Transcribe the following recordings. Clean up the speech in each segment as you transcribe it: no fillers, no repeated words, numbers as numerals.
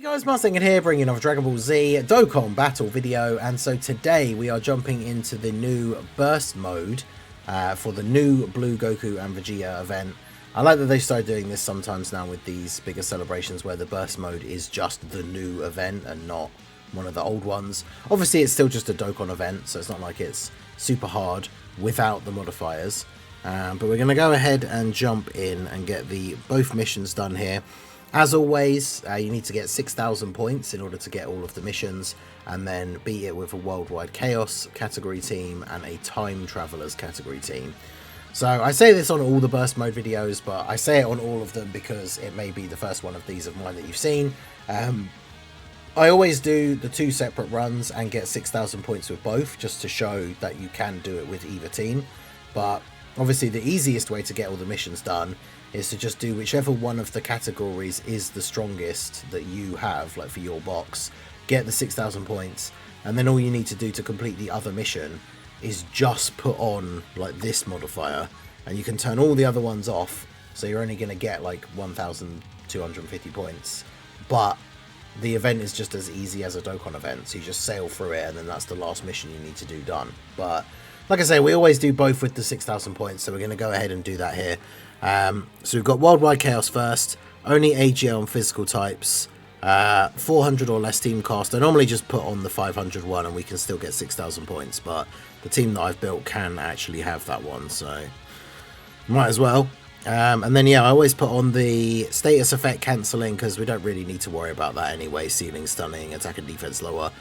Guys, Saiyan here, bringing another Dragon Ball Z Dokkan battle video, and so today we are jumping into the new burst mode for the new Blue Goku and Vegeta event. I like that they started doing this sometimes now with these bigger celebrations where the burst mode is just the new event and not one of the old ones. Obviously it's still just a Dokkan event, so it's not like it's super hard without the modifiers, but we're going to go ahead and jump in and get both missions done here. As always, you need to get 6,000 points in order to get all of the missions, and then beat it with a Worldwide Chaos category team and a Time Travelers category team. So I say this on all the burst mode videos, but I say it on all of them because it may be the first one of these of mine that you've seen. I always do the two separate runs and get 6,000 points with both, just to show that you can do it with either team. But obviously the easiest way to get all the missions done is to just do whichever one of the categories is the strongest that you have, like for your box, get the 6,000 points, and then all you need to do to complete the other mission is just put on like this modifier, and you can turn all the other ones off, so you're only going to get like 1,250 points, but the event is just as easy as a Dokkan event, so you just sail through it and then that's the last mission you need to do done. But like I say, we always do both with the 6,000 points, so we're going to go ahead and do that here. So we've got Worldwide Chaos first, only AGL and physical types, 400 or less team cost. I normally just put on the 500 one and we can still get 6,000 points, but the team that I've built can actually have that one, so might as well. And then yeah, I always put on the status effect cancelling because we don't really need to worry about that anyway. Ceiling, stunning, attack and defense lower.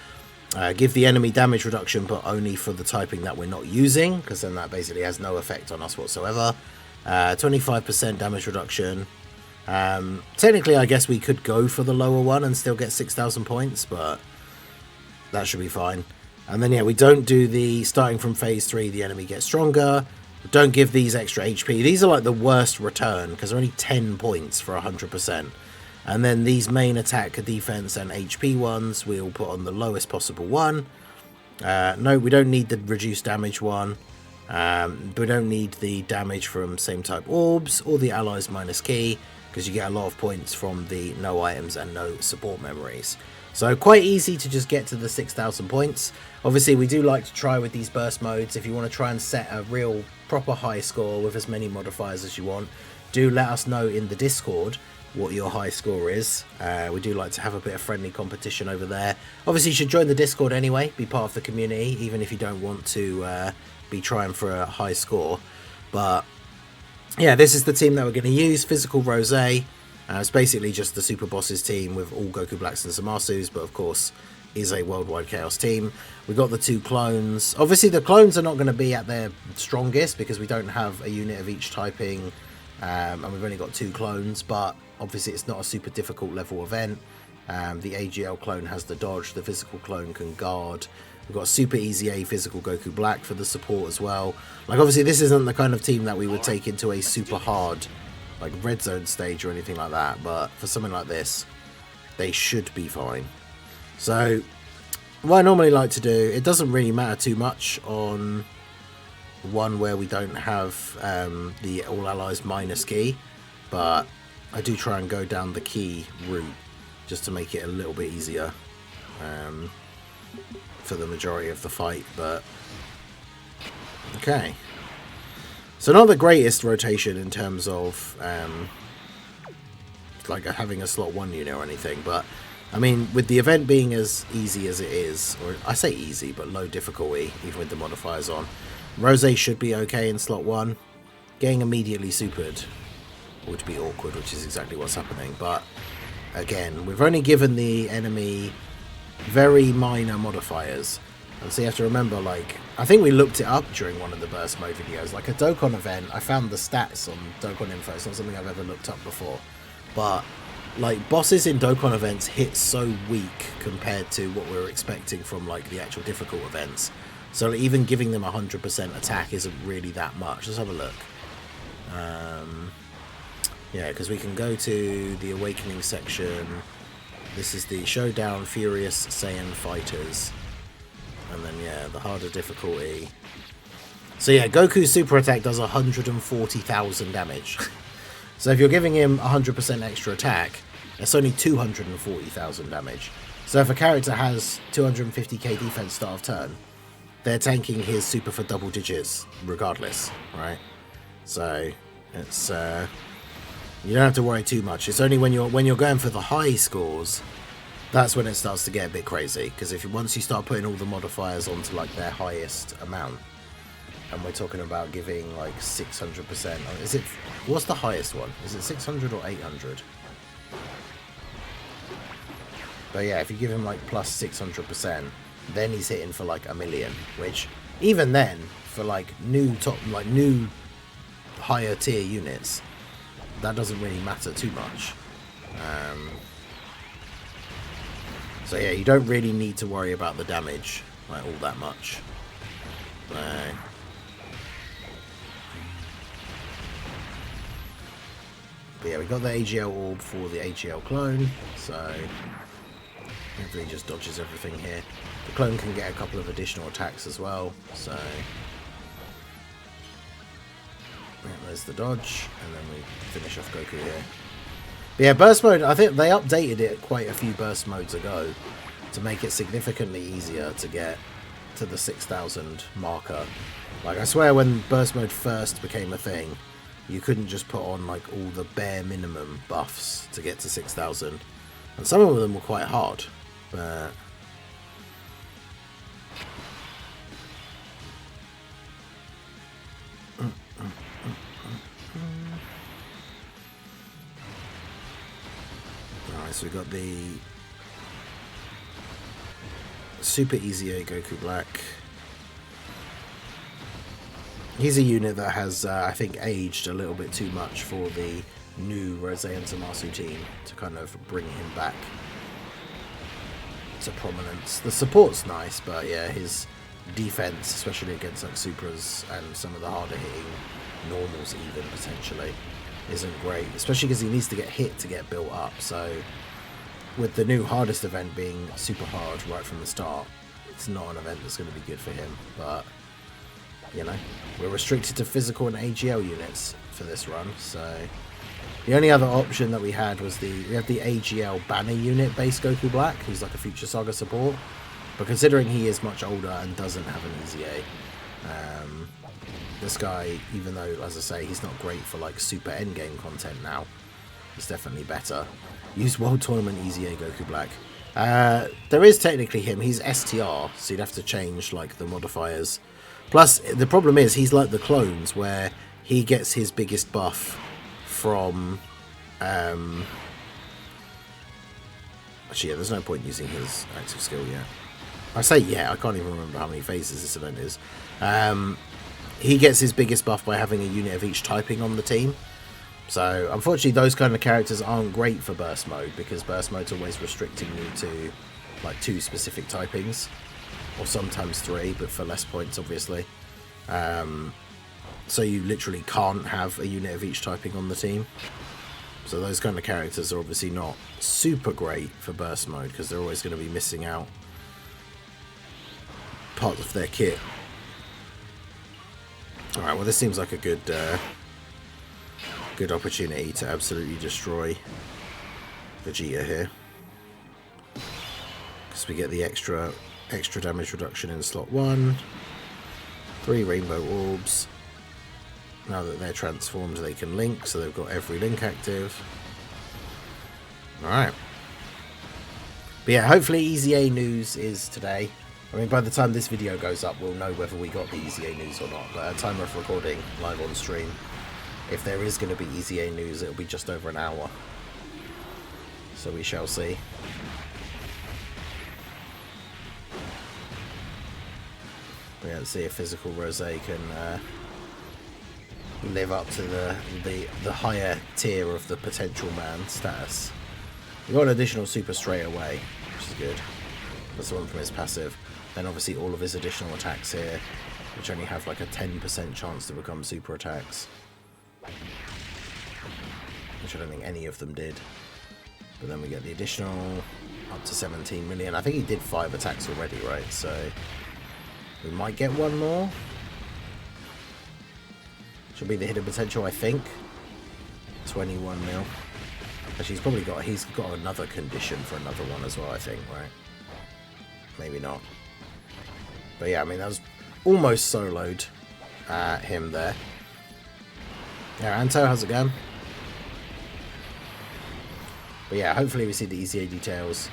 Give the enemy damage reduction, but only for the typing that we're not using, because then that basically has no effect on us whatsoever. 25% damage reduction. Technically I guess we could go for the lower one and still get 6,000 points, but that should be fine. And then yeah, we don't do the starting from phase 3 the enemy gets stronger. Don't give these extra HP. These are like the worst return because they're only 10 points for 100%. And then these main attack, defense and HP ones we'll put on the lowest possible one. No, we don't need the reduced damage one. We don't need the damage from same type orbs or the allies minus key, because you get a lot of points from the no items and no support memories. So quite easy to just get to the 6,000 points. Obviously we do like to try with these burst modes. If you want to try and set a real proper high score with as many modifiers as you want, do let us know in the Discord what your high score is. We do like to have a bit of friendly competition over there. Obviously you should join the Discord anyway, be part of the community, even if you don't want to be trying for a high score. But yeah, this is the team that we're going to use. Physical Rose. It's basically just the Super Bosses team with all Goku Blacks and Zamasus, but of course is a Worldwide Chaos team. We've got the two clones. Obviously the clones are not going to be at their strongest because we don't have a unit of each typing, and we've only got two clones, but obviously it's not a super difficult level event. The AGL clone has the dodge, the physical clone can guard. We've got super easy A physical Goku Black for the support as well. Like obviously this isn't the kind of team that we would take into a super hard like red zone stage or anything like that, but for something like this they should be fine. So what I normally like to do, it doesn't really matter too much on one where we don't have the all allies minus key, but I do try and go down the key route just to make it a little bit easier for the majority of the fight. But okay, so not the greatest rotation in terms of like having a slot 1 unit or anything, but I mean with the event being as easy as it is, or I say easy but low difficulty even with the modifiers on, Rose should be okay in slot 1. Getting immediately supered would be awkward, which is exactly what's happening. But again, we've only given the enemy very minor modifiers, and so you have to remember, like I think we looked it up during one of the burst mode videos, like a Dokkan event. I found the stats on Dokkan info. It's not something I've ever looked up before, but like bosses in Dokkan events hit so weak compared to what we were expecting from like the actual difficult events. So like, even giving them 100% attack isn't really that much. Let's have a look. Yeah, because we can go to the Awakening section. This is the Showdown Furious Saiyan Fighters. And then, yeah, the harder difficulty. So, yeah, Goku's super attack does 140,000 damage. So if you're giving him 100% extra attack, It's only 240,000 damage. So if a character has 250k defense start of turn, they're tanking his super for double digits regardless, right? So it's you don't have to worry too much. It's only when you're going for the high scores, that's when it starts to get a bit crazy. Because once you start putting all the modifiers onto like their highest amount, and we're talking about giving like 600%. What's the highest one? Is it 600 or 800? But yeah, if you give him like plus 600%, then he's hitting for like 1 million. Which even then, for like new higher tier units, that doesn't really matter too much. So yeah, you don't really need to worry about the damage like all that much. But yeah, we got the AGL orb for the AGL clone, so hopefully he just dodges everything here. The clone can get a couple of additional attacks as well, so yeah, there's the dodge, and then we finish off Goku here. But yeah, burst mode, I think they updated it quite a few burst modes ago to make it significantly easier to get to the 6,000 marker. Like, I swear when burst mode first became a thing, you couldn't just put on like all the bare minimum buffs to get to 6,000. And some of them were quite hard, but alright, so we got the Super Easy A Goku Black. He's a unit that has, I think, aged a little bit too much for the new Rose and Zamasu team to kind of bring him back to prominence. The support's nice, but yeah, his defense, especially against like Supras and some of the harder hitting normals even potentially, isn't great, especially because he needs to get hit to get built up. So with the new hardest event being super hard right from the start, it's not an event that's going to be good for him. But you know, we're restricted to physical and AGL units for this run, so the only other option that we had was we have the AGL banner unit base Goku Black, who's like a Future Saga support, but considering he is much older and doesn't have an Easy A, this guy, even though, as I say, he's not great for like super endgame content now, he's definitely better. Use World Tournament Easy A Goku Black. There is technically him, he's STR, so you'd have to change like the modifiers. Plus, the problem is, he's like the clones, where he gets his biggest buff from... actually, yeah, there's no point using his active skill yet. I say yeah, I can't even remember how many phases this event is. He gets his biggest buff by having a unit of each typing on the team. So, unfortunately, those kind of characters aren't great for burst mode, because burst mode's always restricting you to like 2 specific typings. Or sometimes 3, but for less points, obviously. So you literally can't have a unit of each typing on the team. So those kind of characters are obviously not super great for burst mode, because they're always going to be missing out parts of their kit. Alright, well this seems like a good good opportunity to absolutely destroy Vegeta here. Because we get the extra damage reduction in slot 1, 3 rainbow orbs. Now that they're transformed, they can link, so they've got every link active. Alright. But yeah, hopefully Easy A news is today. I mean, by the time this video goes up, we'll know whether we got the Easy A news or not. But at time of recording, live on stream, if there is going to be Easy A news, it'll be just over an hour. So we shall see. Yeah, let's see if Physical Rose can live up to the higher tier of the potential man status. We got an additional super straight away, which is good. That's the one from his passive. Then obviously all of his additional attacks here, which only have like a 10% chance to become super attacks. Which I don't think any of them did. But then we get the additional up to 17 million. I think he did 5 attacks already, right? So we might get one more. Should be the hidden potential, I think. 21 mil. Actually, he's got another condition for another one as well, I think, right? Maybe not. But yeah, I mean, that was almost soloed him there. Yeah, Anto, how's it going? But yeah, hopefully we see the EZA details.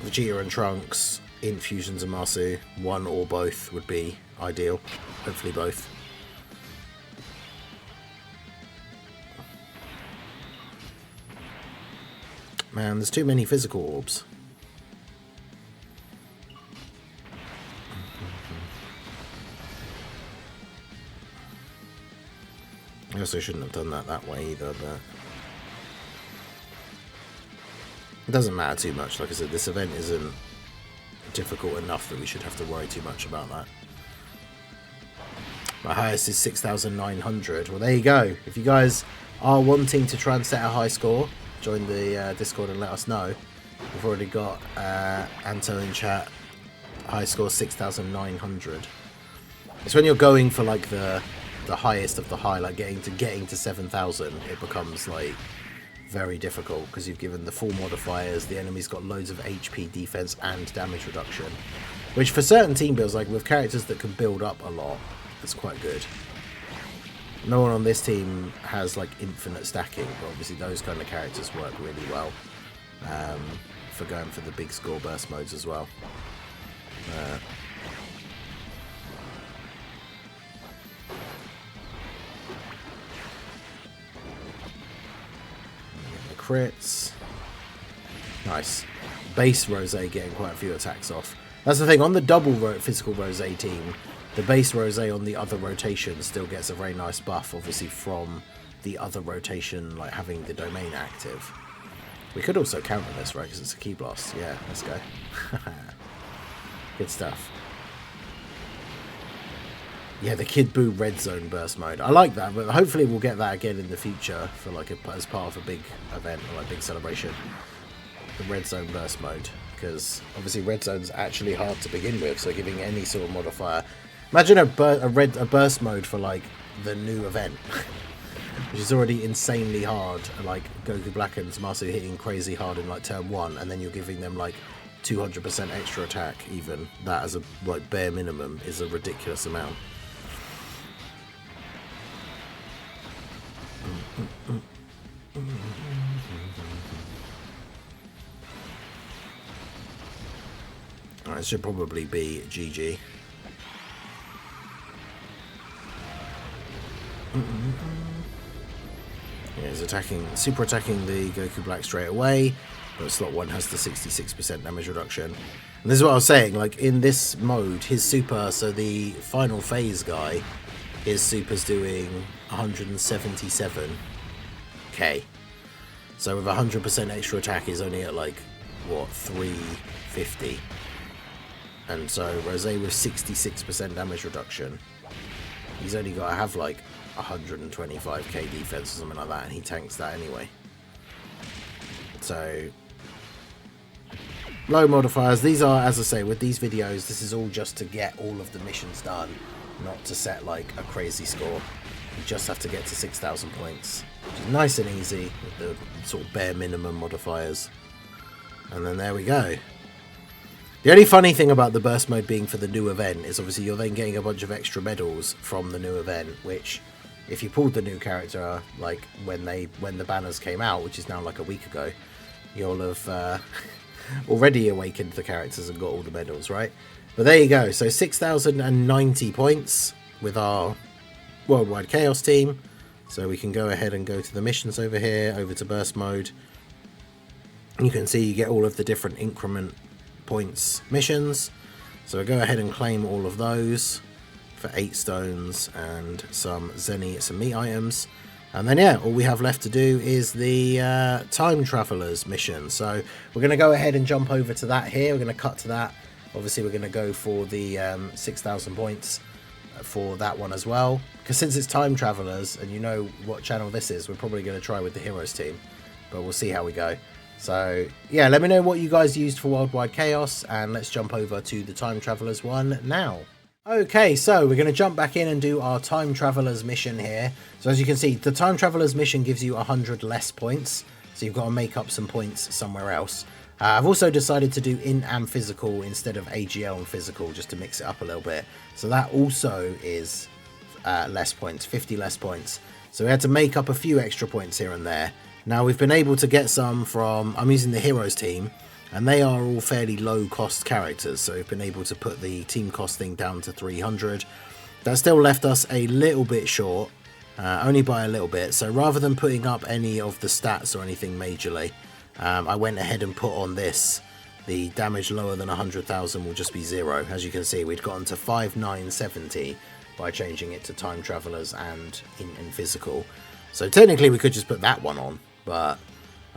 Vegeta and Trunks, Infusions and Masu. One or both would be ideal. Hopefully both. Man, there's too many physical orbs. I guess I shouldn't have done that way either, but it doesn't matter too much. Like I said, this event isn't difficult enough that we should have to worry too much about that. My highest is 6,900. Well, there you go. If you guys are wanting to try and set a high score, join the Discord and let us know. We've already got Anto in chat. High score 6,900. It's when you're going for like the highest of the high, like getting to 7,000, it becomes like very difficult because you've given the full modifiers. The enemy's got loads of HP, defense, and damage reduction, which for certain team builds, like with characters that can build up a lot, it's quite good. No one on this team has like infinite stacking, but obviously those kind of characters work really well for going for the big score burst modes as well. Crits. Nice. Base Rose getting quite a few attacks off. That's the thing, on the double physical Rose team, the base Rose on the other rotation still gets a very nice buff, obviously from the other rotation, like having the domain active. We could also counter this, right, because it's a Ki Blast. Yeah, let's go. Good stuff. Yeah, the Kid Buu Red Zone burst mode. I like that, but hopefully we'll get that again in the future for like as part of a big event or like big celebration. The Red Zone burst mode, because obviously Red Zone's actually hard to begin with, so giving any sort of modifier. Imagine a burst mode for like the new event, which is already insanely hard. Like Goku Black and Zamasu hitting crazy hard in like turn 1, and then you're giving them like 200% extra attack. Even that as a like bare minimum is a ridiculous amount. Alright, it should probably be GG. Yeah, he's super attacking the Goku Black straight away, but slot 1 has the 66% damage reduction. And this is what I was saying, like in this mode, his super, so the final phase guy, his super's doing 177k. So with 100% extra attack, he's only at like, what, 350. And so Rose with 66% damage reduction, he's only got to have like 125k defense or something like that, and he tanks that anyway. So low modifiers. These are, as I say, with these videos, this is all just to get all of the missions done, not to set like a crazy score. You just have to get to 6,000 points, which is nice and easy with the sort of bare minimum modifiers. And then there we go. The only funny thing about the burst mode being for the new event is obviously you're then getting a bunch of extra medals from the new event, which if you pulled the new character like when the banners came out, which is now like a week ago, you'll have already awakened the characters and got all the medals, right? But there you go. So 6,090 points with our Worldwide Chaos team. So we can go ahead and go to the missions over here, over to burst mode. You can see you get all of the different increment points missions. So we'll go ahead and claim all of those for 8 stones and some meat items. And then yeah, all we have left to do is the Time Travelers mission. So we're going to go ahead and jump over to that here. We're going to cut to that. Obviously we're going to go for the 6,000 points for that one as well. Because since it's Time Travelers, and you know what channel this is, we're probably going to try with the Heroes team. But we'll see how we go. So yeah, let me know what you guys used for Worldwide Chaos, and let's jump over to the Time Travelers one now. Okay, so we're going to jump back in and do our Time Traveler's mission here. So as you can see, the Time Traveler's mission gives you 100 less points, so you've got to make up some points somewhere else. I've also decided to do int and physical instead of AGL and physical, just to mix it up a little bit. So that also is less points, 50 less points. So we had to make up a few extra points here and there. Now we've been able to get some from, I'm using the Heroes team, and they are all fairly low cost characters, so we've been able to put the team costing down to 300. That still left us a little bit short, only by a little bit. So rather than putting up any of the stats or anything majorly, I went ahead and put on this. The damage lower than 100,000 will just be 0. As you can see, we'd gotten to 5970 by changing it to Time Travelers and in physical. So technically we could just put that one on, but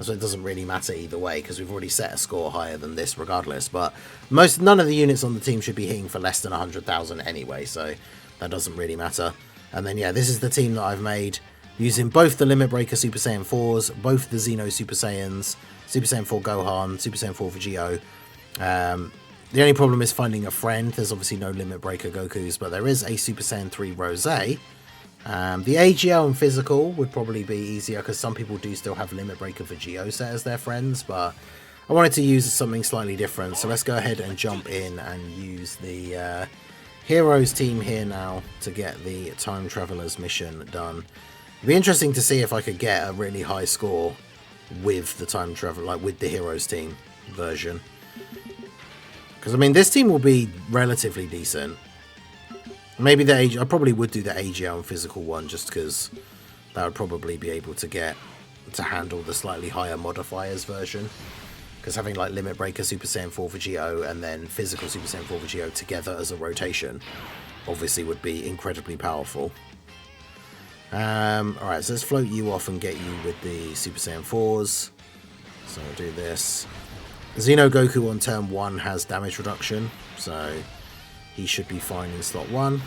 so it doesn't really matter either way, because we've already set a score higher than this regardless. But none of the units on the team should be hitting for less than 100,000 anyway, so that doesn't really matter. And then yeah, this is the team that I've made using both the Limit Breaker Super Saiyan 4s, both the Xeno Super Saiyans, Super Saiyan 4 Gohan, Super Saiyan 4 Vegito. The only problem is finding a friend. There's obviously no Limit Breaker Gokus, but there is a Super Saiyan 3 Rose. The AGL and physical would probably be easier, because some people do still have Limit Breaker Vegito set as their friends, but I wanted to use something slightly different. So let's go ahead and jump in and use the Heroes team here now to get the Time Travelers mission done. It'd be interesting to see if I could get a really high score with the Time Travel, like with the Heroes team version. Because I mean, this team will be relatively decent. Maybe I probably would do the AGL and physical one, just because that would probably be able to get to handle the slightly higher modifiers version. Because having like Limit Breaker Super Saiyan 4 Vegito and then physical Super Saiyan 4 Vegito together as a rotation obviously would be incredibly powerful. Alright, so let's float you off and get you with the Super Saiyan 4s. So I'll do this. Xeno Goku on turn 1 has damage reduction, so he should be fine in slot 1.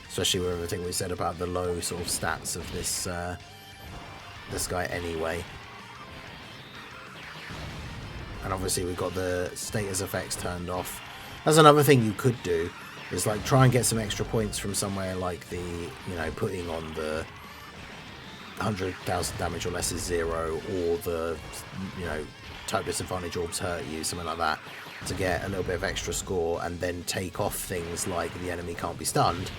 Especially with everything we said about the low sort of stats of this guy anyway. And obviously we've got the status effects turned off. That's another thing you could do, is like try and get some extra points from somewhere like the, you know, putting on the 100,000 damage or less is 0, or the, you know, type disadvantage orbs hurt you, something like that, to get a little bit of extra score, and then take off things like the enemy can't be stunned,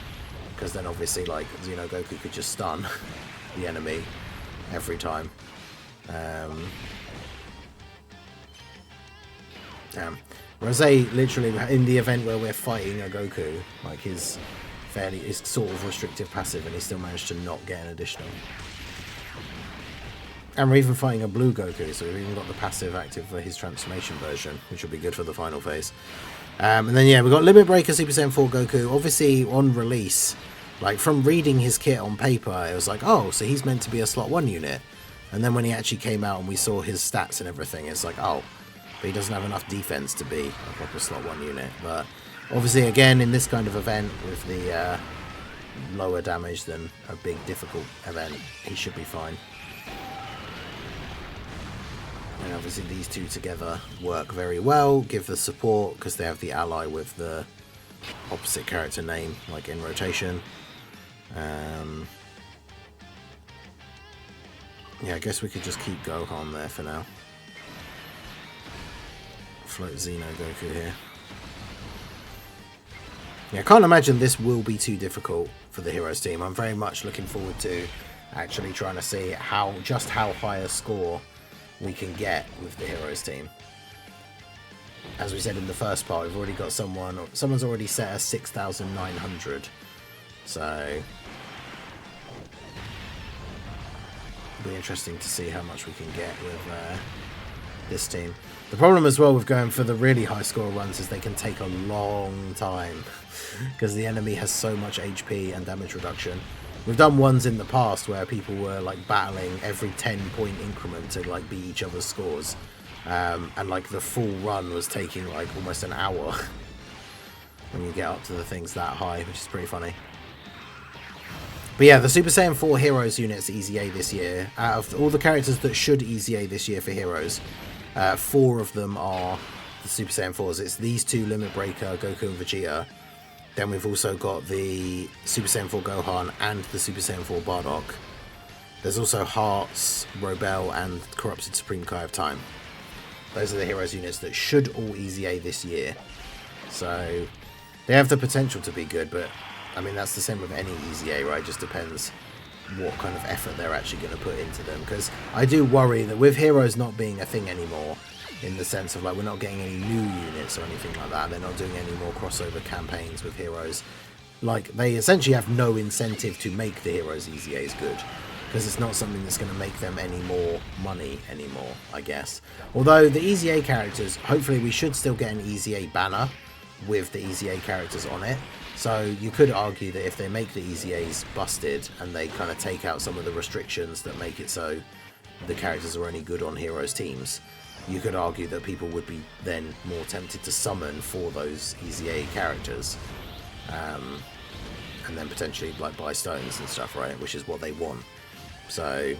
because then obviously like Xeno Goku could just stun the enemy every time. Damn. Rose literally in the event where we're fighting a Goku, like his sort of restrictive passive, and he still managed to not get an additional. And we're even fighting a blue Goku, so we've even got the passive active for his transformation version, which will be good for the final phase. And then yeah, we've got Limit Breaker Super Saiyan 4 Goku. Obviously on release, like from reading his kit on paper, it was like, oh, so he's meant to be a slot 1 unit. And then when he actually came out and we saw his stats and everything, it's like, oh, but he doesn't have enough defense to be a proper slot 1 unit. But obviously again, in this kind of event with the lower damage than a big difficult event, he should be fine. And obviously these two together work very well, give the support, because they have the ally with the opposite character name, like in rotation. Yeah, I guess we could just keep Gohan there for now. Float Xeno Goku here. Yeah, I can't imagine this will be too difficult for the Heroes team. I'm very much looking forward to actually trying to see just how high a score we can get with the Heroes team. As we said in the first part, we've already got someone's already set us 6,900. So it'll be interesting to see how much we can get with this team. The problem as well with going for the really high score runs is they can take a long time, because the enemy has so much HP and damage reduction. We've done ones in the past where people were like battling every 10-point increment to like beat each other's scores, and like the full run was taking like almost an hour when you get up to the things that high, which is pretty funny. But yeah, the Super Saiyan 4 Heroes units EZA this year, out of all the characters that should EZA this year for Heroes, 4 of them are the Super Saiyan 4s. It's these two, Limit Breaker, Goku and Vegeta. Then we've also got the Super Saiyan 4 Gohan and the Super Saiyan 4 Bardock. There's also Hearts, Robel, and Corrupted Supreme Kai of Time. Those are the Heroes units that should all Easy A this year. So they have the potential to be good, but I mean that's the same with any Easy A, right? It just depends what kind of effort they're actually going to put into them. Because I do worry that with Heroes not being a thing anymore, in the sense of like we're not getting any new units or anything like that, they're not doing any more crossover campaigns with Heroes. Like they essentially have no incentive to make the Heroes Easy A's good. Because it's not something that's going to make them any more money anymore, I guess. Although the Easy A characters, hopefully we should still get an Easy A banner with the Easy A characters on it. So you could argue that if they make the Easy A's busted and they kind of take out some of the restrictions that make it so the characters are only good on Heroes teams, you could argue that people would be then more tempted to summon for those Easy A characters. And then potentially like buy stones and stuff, right? Which is what they want. So,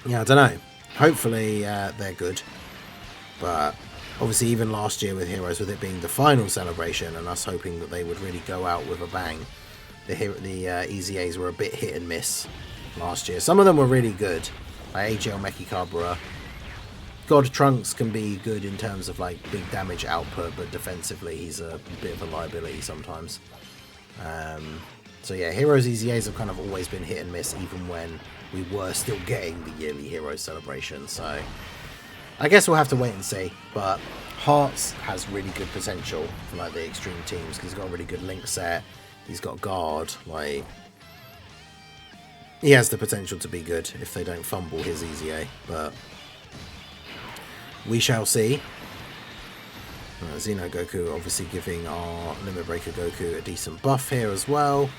yeah, I don't know. Hopefully they're good. But obviously even last year with Heroes, with it being the final celebration and us hoping that they would really go out with a bang, the Easy A's were a bit hit and miss last year. Some of them were really good, like AGL Mechikabura. God Trunks can be good in terms of like big damage output, but defensively he's a bit of a liability sometimes. So yeah, Heroes Easy A's have kind of always been hit and miss, even when we were still getting the yearly Heroes celebration. So I guess we'll have to wait and see. But Hearts has really good potential for like the extreme teams because he's got a really good link set. He's got guard. Like he has the potential to be good if they don't fumble his Easy A. But we shall see. Xeno Goku obviously giving our Limit Breaker Goku a decent buff here as well.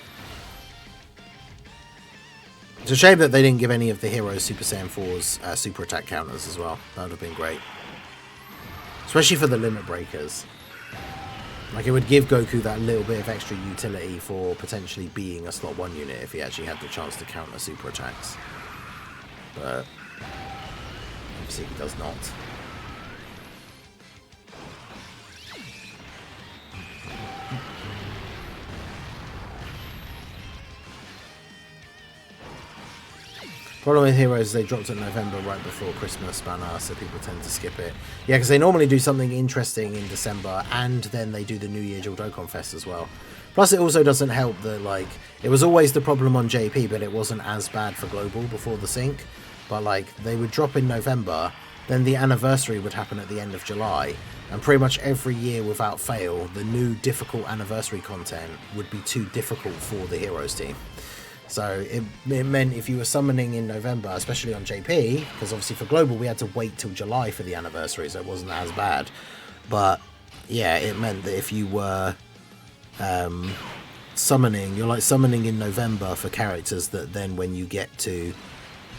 It's a shame that they didn't give any of the Heroes Super Saiyan 4's super attack counters as well. That would have been great. Especially for the Limit Breakers. Like it would give Goku that little bit of extra utility for potentially being a slot 1 unit if he actually had the chance to counter super attacks. But obviously he does not. Problem with Heroes, they dropped it in November right before Christmas banner, so people tend to skip it. Yeah, because they normally do something interesting in December, and then they do the New Year Dual Dokkan Fest as well. Plus, it also doesn't help that, like, it was always the problem on JP, but it wasn't as bad for Global before the sync. But, like, they would drop in November, then the anniversary would happen at the end of July, and pretty much every year without fail, the new difficult anniversary content would be too difficult for the Heroes team. So it meant if you were summoning in November, especially on JP, because obviously for Global we had to wait till July for the anniversary, so it wasn't as bad. But yeah, it meant that if you were summoning, you're like summoning in November for characters that then when you get to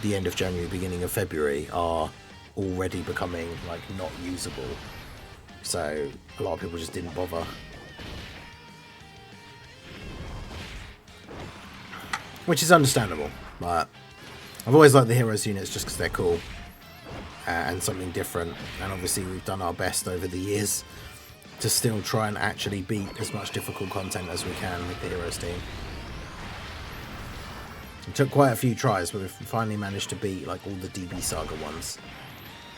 the end of January, beginning of February, are already becoming like not usable. So a lot of people just didn't bother. Which is understandable, but I've always liked the Heroes units just because they're cool and something different. And obviously we've done our best over the years to still try and actually beat as much difficult content as we can with the Heroes team. It took quite a few tries, but we've finally managed to beat like all the DB Saga ones.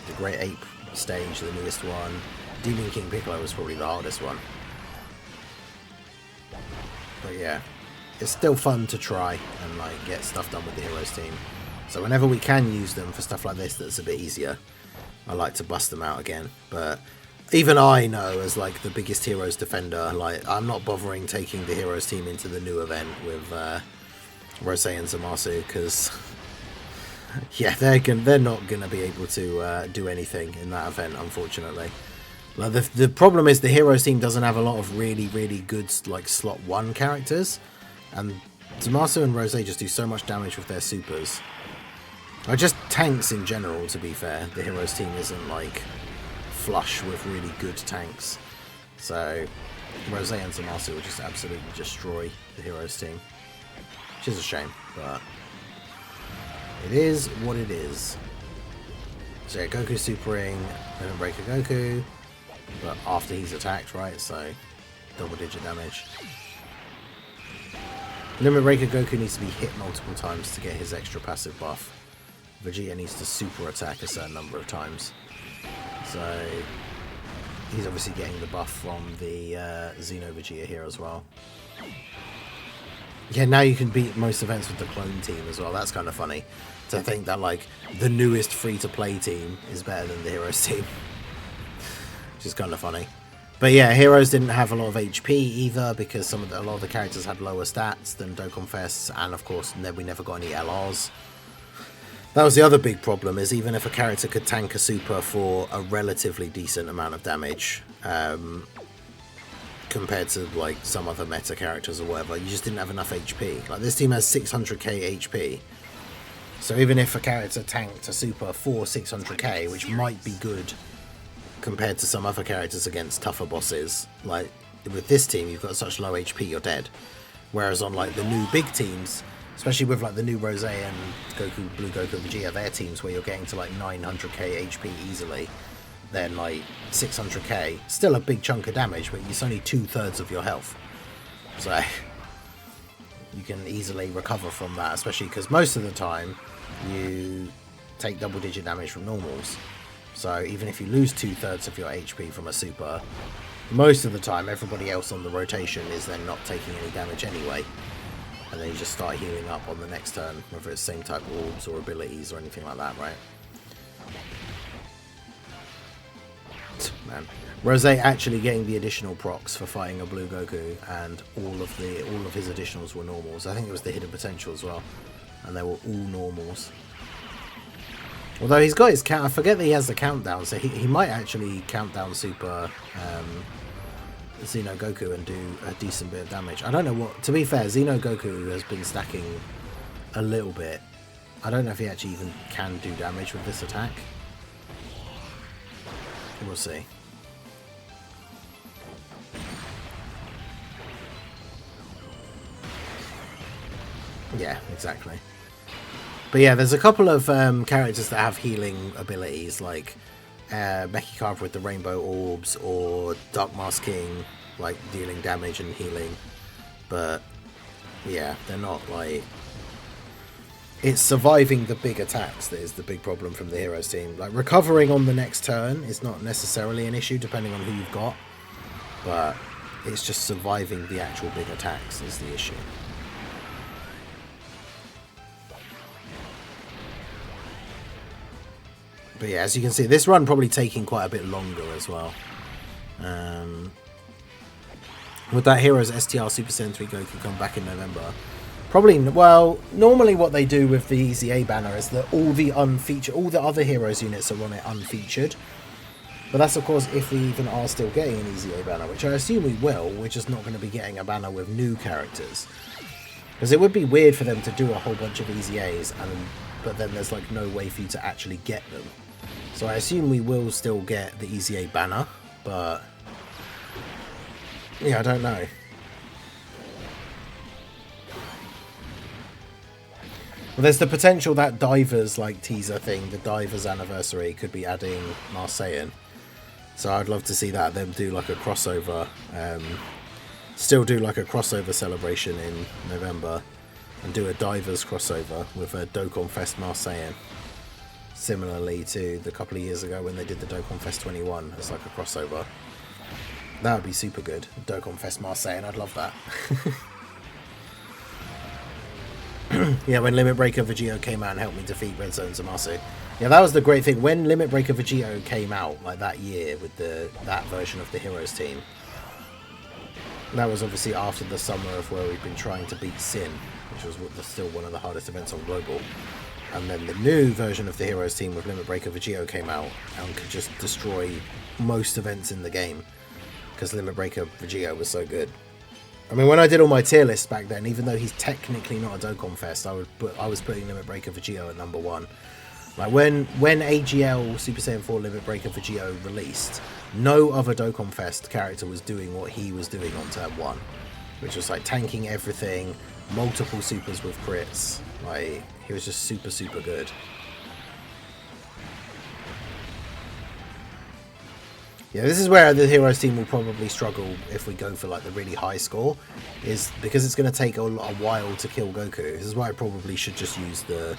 The Great Ape stage, the newest one. Demon King Piccolo was probably the hardest one. But yeah. It's still fun to try and like get stuff done with the Heroes team. So whenever we can use them for stuff like this that's a bit easier, I like to bust them out again. But even I know, as like the biggest Heroes defender, like I'm not bothering taking the Heroes team into the new event with Rose and Zamasu, because yeah, they're not gonna be able to do anything in that event, unfortunately. Like the problem is the Heroes team doesn't have a lot of really good like slot 1 characters. And Zamasu and Rose just do so much damage with their supers. Like just tanks in general, to be fair. The Heroes team isn't like flush with really good tanks. So Rose and Zamasu will just absolutely destroy the Heroes team. Which is a shame, but it is what it is. So yeah, Goku supering, Limit Breaker Goku. But after he's attacked, right? So double-digit damage. Limit Breaker Goku needs to be hit multiple times to get his extra passive buff. Vegeta needs to super attack a certain number of times. So he's obviously getting the buff from the Xeno Vegeta here as well. Yeah, now you can beat most events with the clone team as well. That's kind of funny to think that like the newest free-to-play team is better than the Heroes team. Which is kind of funny. But yeah, Heroes didn't have a lot of HP either because a lot of the characters had lower stats than Dokkan Fest, and of course we never got any LRs. That was the other big problem, is even if a character could tank a super for a relatively decent amount of damage, compared to like some other meta characters or whatever, you just didn't have enough HP. Like this team has 600k HP. So even if a character tanked a super for 600k, which might be good compared to some other characters against tougher bosses, like with this team you've got such low HP you're dead. Whereas on like the new big teams, especially with like the new Rose and Goku, Blue Goku, Vegeta, their teams where you're getting to like 900k HP easily, then like 600k, still a big chunk of damage, but it's only 2/3 of your health. So you can easily recover from that, especially because most of the time you take double-digit damage from normals. So even if you lose 2/3 of your HP from a super, most of the time everybody else on the rotation is then not taking any damage anyway. And then you just start healing up on the next turn, whether it's same type of orbs or abilities or anything like that, right? Man, Rose actually getting the additional procs for fighting a Blue Goku, and all of his additionals were normals. I think it was the hidden potential as well, and they were all normals. Although he's got his count, I forget that he has the countdown, so he might actually count down super Xeno Goku and do a decent bit of damage. I don't know what. To be fair, Xeno Goku has been stacking a little bit. I don't know if he actually even can do damage with this attack. We'll see. Yeah, exactly. But yeah, there's a couple of characters that have healing abilities, like Becky Carver with the Rainbow Orbs, or Dark Mask King, like dealing damage and healing. But yeah, they're not like... It's surviving the big attacks that is the big problem from the Heroes team. Like, recovering on the next turn is not necessarily an issue, depending on who you've got. But it's just surviving the actual big attacks is the issue. But yeah, as you can see, this run probably taking quite a bit longer as well. Would that Heroes STR Super Saiyan 3 Goku come back in November? Probably, well, normally what they do with the EZA banner is that all the other Heroes units are on it unfeatured. But that's of course if we even are still getting an EZA banner, which I assume we will. We're just not going to be getting a banner with new characters. Because it would be weird for them to do a whole bunch of EZAs, but then there's like no way for you to actually get them. So I assume we will still get the EZA banner, but yeah, I don't know. Well, there's the potential that Divers like teaser thing, the Divers anniversary, could be adding Mars Saiyan. So I'd love to see that, them do like a crossover, still do like a crossover celebration in November, and do a Divers crossover with a Dokkan Fest Mars Saiyan. Similarly to the couple of years ago when they did the Dokkan Fest 21 as like a crossover. That would be super good. Dokkan Fest Mars Saiyan, I'd love that. Yeah, when Limit Breaker Vegeta came out and helped me defeat Red Zone Zamasu. Yeah, that was the great thing. When Limit Breaker Vegeta came out, like that year, with that version of the Heroes team, that was obviously after the summer of where we've been trying to beat Sin, which was still one of the hardest events on Global. And then the new version of the Heroes team with Limit Breaker Vegeta came out and could just destroy most events in the game because Limit Breaker Vegeta was so good. I mean, when I did all my tier lists back then, even though he's technically not a Dokkan Fest, I was putting Limit Breaker Vegeta at number 1. Like when AGL Super Saiyan 4 Limit Breaker Vegeta released, no other Dokkan Fest character was doing what he was doing on turn 1, which was like tanking everything, multiple supers with crits. Like, he was just super, super good. Yeah, this is where the Heroes team will probably struggle if we go for like the really high score, is because it's going to take a while to kill Goku. This is why I probably should just use the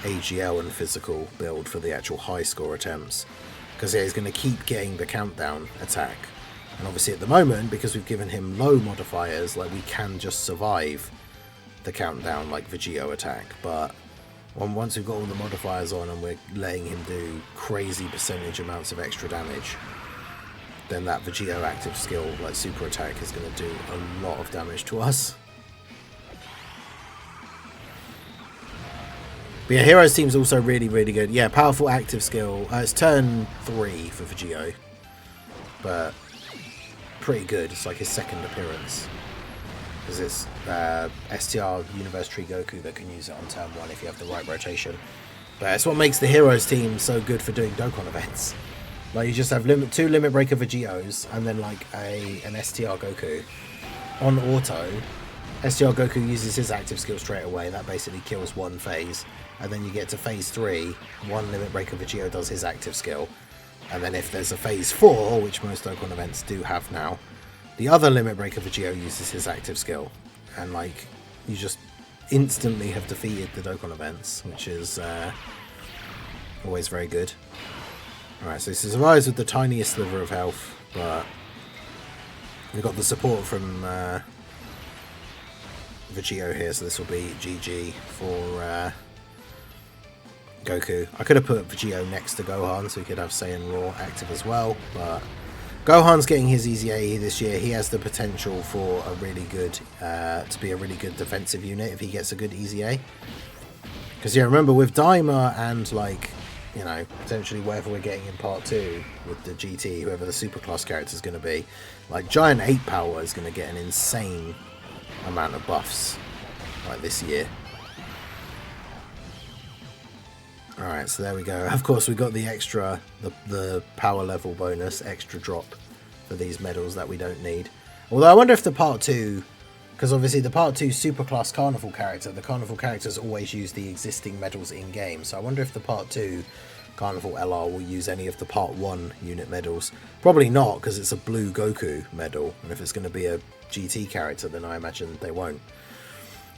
AGL and physical build for the actual high score attempts, because yeah, he's going to keep getting the countdown attack, and obviously at the moment, because we've given him low modifiers, like we can just survive the countdown like Vegito attack, but once we've got all the modifiers on and we're letting him do crazy percentage amounts of extra damage, then that Vegito active skill, like super attack, is going to do a lot of damage to us. But yeah, Heroes team's also really, really good. Yeah, powerful active skill. It's turn 3 for Vegito, but pretty good. It's like his second appearance, because it's STR Universe Tree Goku that can use it on turn 1 if you have the right rotation. But it's what makes the Heroes team so good for doing Dokkan events. Like, you just have 2 Limit Breaker Vegitos and then like an STR Goku on auto. STR Goku uses his active skill straight away. That basically kills one phase, and then you get to phase 3, 1 Limit Breaker Vegito does his active skill, and then if there's a phase 4, which most Dokkan events do have now, the other Limit Breaker Vegito uses his active skill, and like you just instantly have defeated the Dokkan events, which is always very good. Alright, so he survives with the tiniest sliver of health, but we've got the support from Vegito here, so this will be GG for Goku. I could have put Vegito next to Gohan so we could have Saiyan Raw active as well, but Gohan's getting his Easy AE this year. He has the potential for a really good, to be a really good defensive unit if he gets a good Easy A. Because yeah, remember with Daima and like, you know, potentially whatever we're getting in part 2 with the GT, whoever the superclass character is going to be, like Giant 8 Power is going to get an insane amount of buffs like this year. Alright, so there we go. Of course, we got the extra, the power level bonus, extra drop for these medals that we don't need. Although I wonder if the part 2, because obviously the part 2 superclass carnival character, the carnival characters always use the existing medals in game, so I wonder if the part 2 carnival LR will use any of the part 1 unit medals. Probably not, because it's a blue Goku medal, and if it's going to be a GT character, then I imagine they won't.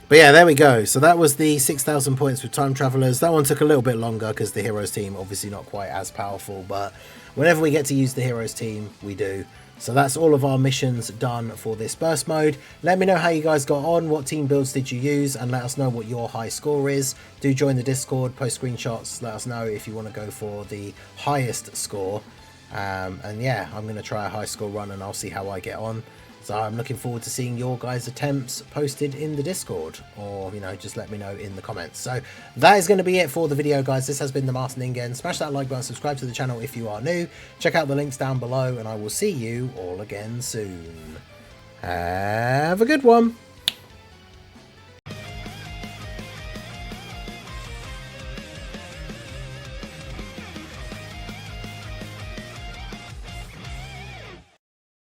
But yeah, there we go. So that was the 6,000 points with Time Travelers. That one took a little bit longer because the Heroes team obviously not quite as powerful, but whenever we get to use the Heroes team, we do. So that's all of our missions done for this burst mode. Let me know how you guys got on, what team builds did you use, and let us know what your high score is. Do join the Discord, post screenshots, let us know if you want to go for the highest score. And yeah, I'm going to try a high score run and I'll see how I get on. So I'm looking forward to seeing your guys' attempts posted in the Discord, or, you know, just let me know in the comments. So that is going to be it for the video, guys. This has been the Master Ningen. Smash that like button, subscribe to the channel if you are new. Check out the links down below, and I will see you all again soon. Have a good one.